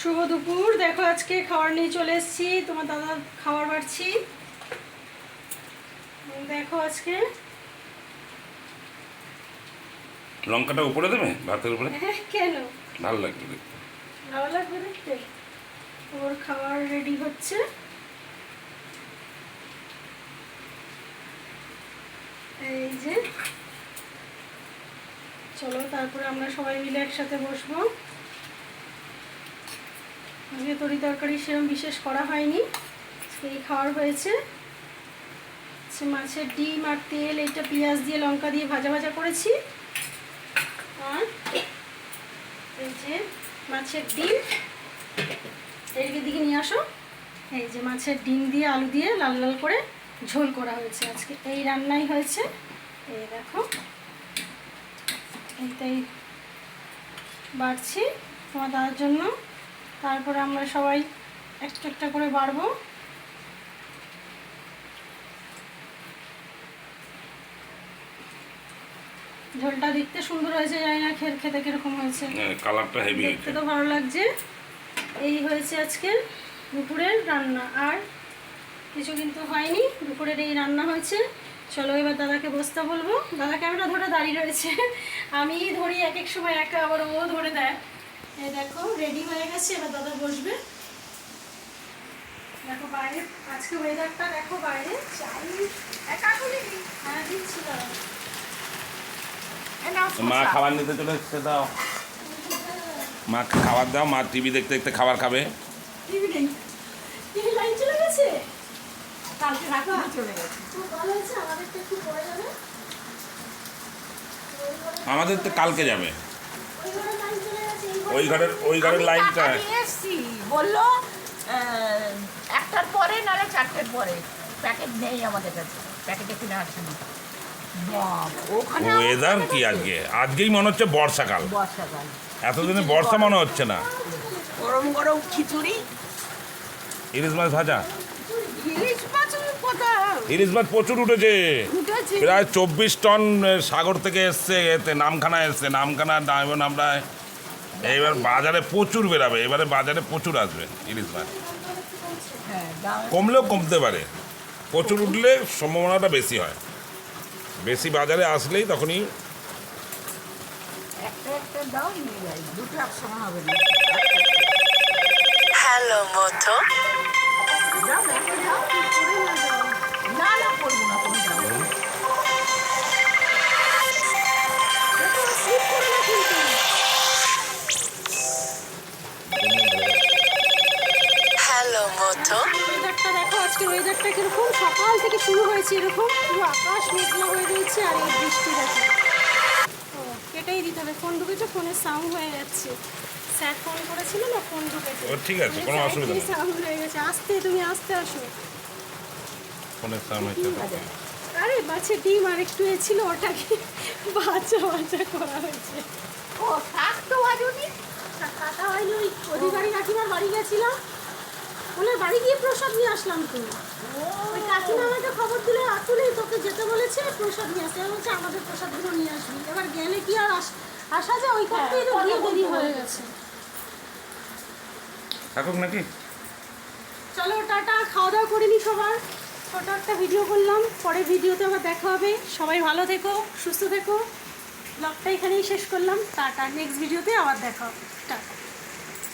শুভ দুপুর। দেখো আজকে খাবার নিয়ে চলে এসেছি, তোমার দাদা খাবার বাড়ছি। দেখো আজকে লঙ্কাটা উপরে দেবে ভাতের উপরে। কেন ভালো লাগবে দেখতে। ভালো লাগবে দেখতে। ওর খাবার রেডি হচ্ছে। এই যে চলো তারপরে আমরা সবাই মিলে একসাথে বসবো। আজকে তরি তরকারি সেরকম বিশেষ করা হয়নি, এই খাবার হয়েছে। মাছের ডিম আর তেল, এটা পেঁয়াজ দিয়ে লঙ্কা দিয়ে ভাজা ভাজা করেছি। আর এই যে মাছের ডিম, এদিকে দিকে নিয়ে আসো। এই যে মাছের ডিম দিয়ে আলু দিয়ে লাল লাল করে ঝোল করা হয়েছে আজকে। এই রান্নাই হয়েছে। এই দেখো এইটাই বাড়ছি তোমার দাদার জন্য। তারপরে আমরা সবাই একটা একটা করে বাড়বো। ঝোলটা দেখতে সুন্দর হয়েছে, জানি না খেতে কিরকম হয়েছে। কালারটা হেভি হয়েছে, দেখতে তো ভালো লাগছে। এই হয়েছে আজকে দুপুরের রান্না, আর কিছু কিন্তু হয়নি। দুপুরের এই রান্না হয়েছে। চলো এবার দাদাকে বসতে বলবো। দাদা ক্যামেরা ধরে দাঁড়িয়ে রয়েছে, আমি ধরি এক এক সময় একা, আবার ও ধরে দেয়। এই দেখো রেডি হয়ে গেছে, এবার দাদা বসবে। দেখো বাইরে আজকে ওয়েদারটা দেখো, বাইরে চাই একা খুলি। হ্যাঁ দিচ্ছি দাদা। মা খাবার নিতে চলে এসছে, দাও মা খাবার দাও। মা টিভি দেখতে দেখতে খাবার খাবে। টিভি নেই, টিভি লাইন চলে গেছে। কালকে রাতে চলে গেছে। খুব ভালো হয়েছে, আমাদের তো একটু পরে যাবে। আমাদের তো কালকে যাবে। ওই ঘরের লাইন চলে গেছে, ওই ঘরের লাইনটা এসছি বললো 1টার পরে নাহলে 4টের পরে। প্যাকেট নেই আমাদের কাছে, প্যাকেটে কিনে আসেনি। ওখানে ওয়েদার কি আজকে, আজকেই মনে হচ্ছে বর্ষাকাল। বর্ষাকাল, এতদিনে বর্ষা মনে হচ্ছে না। গরম গরম খিচুড়ি, ইলিশ মাছ ভাজা। ইলিশ মাছ কোথায় ইলিশ মাছ প্রচুর উঠেছে, উঠেছে? প্রায় 24 টন সাগর থেকে এসছে, এতে নামখানা এসছে, নামখানা ডায়মন্ড আমরা। এইবার বাজারে প্রচুর বেরাবে, এবারে বাজারে প্রচুর আসবে ইলিশ মাছ। হ্যাঁ, দাম কমলেও কমতে পারে, প্রচুর উঠলে সম্ভাবনাটা বেশি হয়। বেশি বাজারে আসলেই তখনই। একটা একটা দাও, নিয়ে যাই। দুটো একসঙ্গে হবে না। হ্যালো মতো, যাও, একটা দাও। না না, করবো না, তুমি যাও। দেখো, স্লিপ করে না কিন্তু। হ্যালো মতো, ওয়েদারটা দেখো, আজকে ওয়েদারটা কিরকম। সকাল থেকে শুরু হয়েছে এরকম, পুরো আকাশ মেঘলা হয়ে রয়েছে, আর এই বৃষ্টি দেখো। ও কেটেই দিতে হবে, ফোন ঢুকেছে, ফোনের সাউন্ড হয়ে যাচ্ছে। স্যার ফোন করেছিল না, ফোন ঢুকেছে। ও ঠিক আছে, কোনো অসুবিধা নেই। সাউন্ড হয়ে গেছে। আসতে তুমি আসতে আসো। ফোনের সামনে হচ্ছে। আরে মাছের ডিম আর একটু ছিল, ওটাকে বাচ্চা বাচ্চা করা হয়েছে। ও শাক তো ভাজুনি। কাটা হয়নি, ওই অধিকারী কাকিমার বাড়ি গেছিলাম, ওনার বাড়ি গিয়ে প্রসাদ নিয়ে আসলাম। তো ওই কাকিমা আমাকে খবর দিল, আতুলি তোকে যেতে বলেছে প্রসাদ নিয়ে আসতে, বলছে আমাদের প্রসাদগুলো নিয়ে আসবি। এবার গেলে কি আর আসা যায়, ওই করতেই তো গিয়ে দেরি হয়ে গেছে। থাকুক নাকি। চলো টাটা, খাওয়া দাওয়া করিনি সবার। ছোট একটা ভিডিও করলাম, পরে ভিডিওতে আবার দেখা হবে। সবাই ভালো থেকো, সুস্থ থেকো। ব্লগটা এখানেই শেষ করলাম। টাটা, নেক্সট ভিডিওতে আবার দেখা হবে। টাটা।